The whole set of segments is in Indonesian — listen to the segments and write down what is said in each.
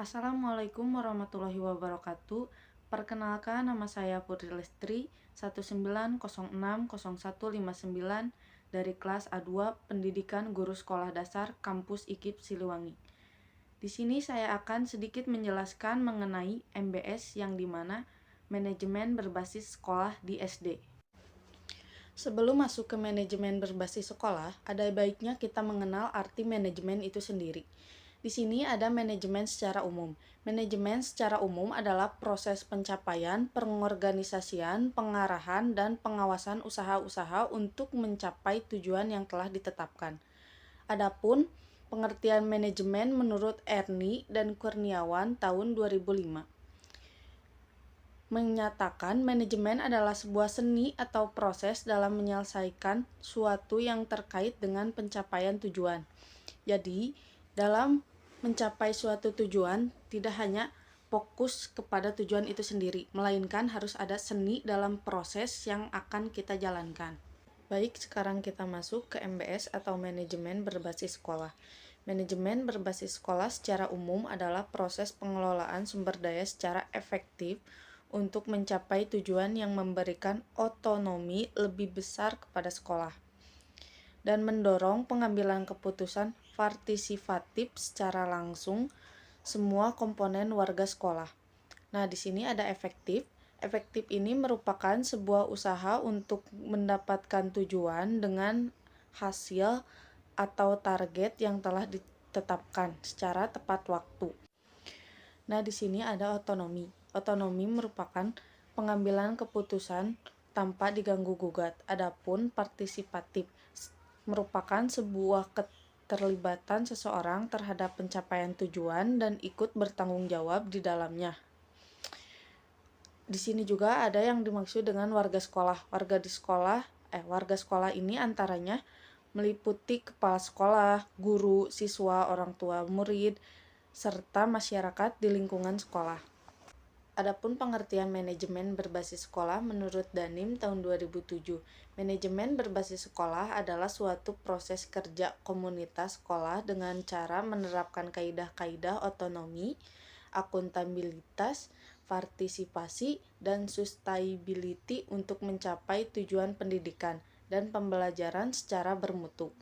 Assalamualaikum warahmatullahi wabarakatuh. Perkenalkan, nama saya Putri Lestri 190600159 dari kelas A2 Pendidikan Guru Sekolah Dasar Kampus IKIP Siliwangi. Di sini saya akan sedikit menjelaskan mengenai MBS yang dimana manajemen berbasis sekolah di SD. Sebelum masuk ke manajemen berbasis sekolah, ada baiknya kita mengenal arti manajemen itu sendiri. Di sini ada manajemen secara umum. Manajemen secara umum adalah proses pencapaian, pengorganisasian, pengarahan, dan pengawasan usaha-usaha untuk mencapai tujuan yang telah ditetapkan. Adapun pengertian manajemen menurut Erni dan Kurniawan tahun 2005 menyatakan manajemen adalah sebuah seni atau proses dalam menyelesaikan suatu yang terkait dengan pencapaian tujuan. Jadi, dalam mencapai suatu tujuan tidak hanya fokus kepada tujuan itu sendiri, melainkan harus ada seni dalam proses yang akan kita jalankan. Baik, sekarang kita masuk ke MBS atau manajemen berbasis sekolah. Manajemen berbasis sekolah secara umum adalah proses pengelolaan sumber daya secara efektif untuk mencapai tujuan yang memberikan otonomi lebih besar kepada sekolah dan mendorong pengambilan keputusan partisipatif secara langsung semua komponen warga sekolah. Nah, di sini ada efektif. Efektif ini merupakan sebuah usaha untuk mendapatkan tujuan dengan hasil atau target yang telah ditetapkan secara tepat waktu. Nah, di sini ada otonomi. Otonomi merupakan pengambilan keputusan tanpa diganggu gugat. Adapun partisipatif merupakan sebuah keterlibatan seseorang terhadap pencapaian tujuan dan ikut bertanggung jawab di dalamnya. Di sini juga ada yang dimaksud dengan warga sekolah. Warga sekolah ini antaranya meliputi kepala sekolah, guru, siswa, orang tua murid, serta masyarakat di lingkungan sekolah. Adapun pengertian manajemen berbasis sekolah menurut Danim tahun 2007, manajemen berbasis sekolah adalah suatu proses kerja komunitas sekolah dengan cara menerapkan kaidah-kaidah otonomi, akuntabilitas, partisipasi, dan sustainability untuk mencapai tujuan pendidikan dan pembelajaran secara bermutu.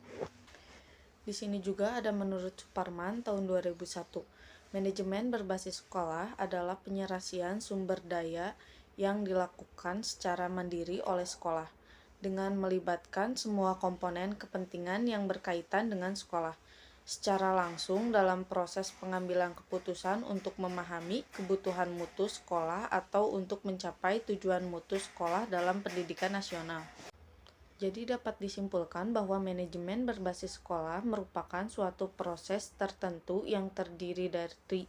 Di sini juga ada menurut Suparman tahun 2001. Manajemen berbasis sekolah adalah penyerasian sumber daya yang dilakukan secara mandiri oleh sekolah dengan melibatkan semua komponen kepentingan yang berkaitan dengan sekolah secara langsung dalam proses pengambilan keputusan untuk memahami kebutuhan mutu sekolah atau untuk mencapai tujuan mutu sekolah dalam pendidikan nasional. Jadi dapat disimpulkan bahwa manajemen berbasis sekolah merupakan suatu proses tertentu yang terdiri dari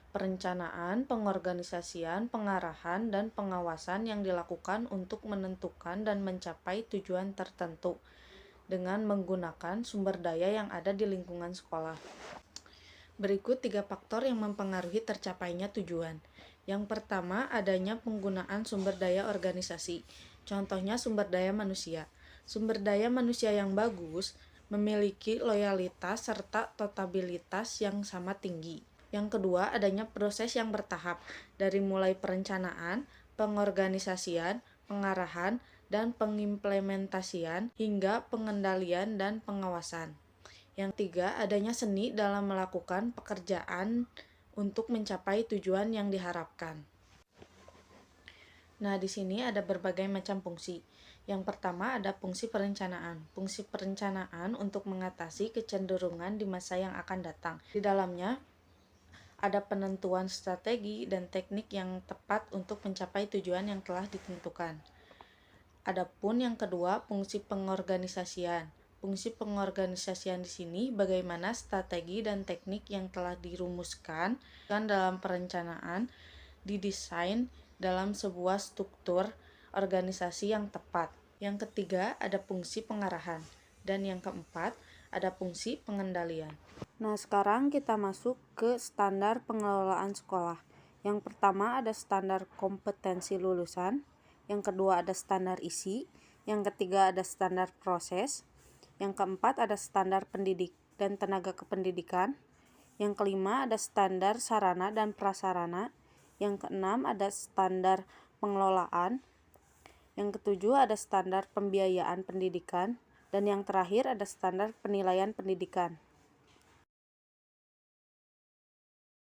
perencanaan, pengorganisasian, pengarahan, dan pengawasan yang dilakukan untuk menentukan dan mencapai tujuan tertentu dengan menggunakan sumber daya yang ada di lingkungan sekolah. Berikut 3 faktor yang mempengaruhi tercapainya tujuan. Yang pertama, adanya penggunaan sumber daya organisasi. Contohnya sumber daya manusia. Sumber daya manusia yang bagus memiliki loyalitas serta totalitas yang sama tinggi. Yang kedua, adanya proses yang bertahap dari mulai perencanaan, pengorganisasian, pengarahan, dan pengimplementasian hingga pengendalian dan pengawasan. Yang tiga, adanya seni dalam melakukan pekerjaan untuk mencapai tujuan yang diharapkan. Nah, di sini ada berbagai macam fungsi. Yang pertama ada fungsi perencanaan. Fungsi perencanaan untuk mengatasi kecenderungan di masa yang akan datang. Di dalamnya ada penentuan strategi dan teknik yang tepat untuk mencapai tujuan yang telah ditentukan. Adapun yang kedua, fungsi pengorganisasian. Fungsi pengorganisasian di sini bagaimana strategi dan teknik yang telah dirumuskan dalam perencanaan didesain dalam sebuah struktur organisasi yang tepat. Yang ketiga ada fungsi pengarahan dan yang keempat ada fungsi pengendalian. Nah, sekarang kita masuk ke standar pengelolaan sekolah. Yang pertama ada standar kompetensi lulusan, yang kedua ada standar isi, yang ketiga ada standar proses, yang keempat ada standar pendidik dan tenaga kependidikan, Yang kelima ada standar sarana dan prasarana. Yang keenam ada standar pengelolaan. Yang ketujuh ada standar pembiayaan pendidikan. Dan yang terakhir ada standar penilaian pendidikan.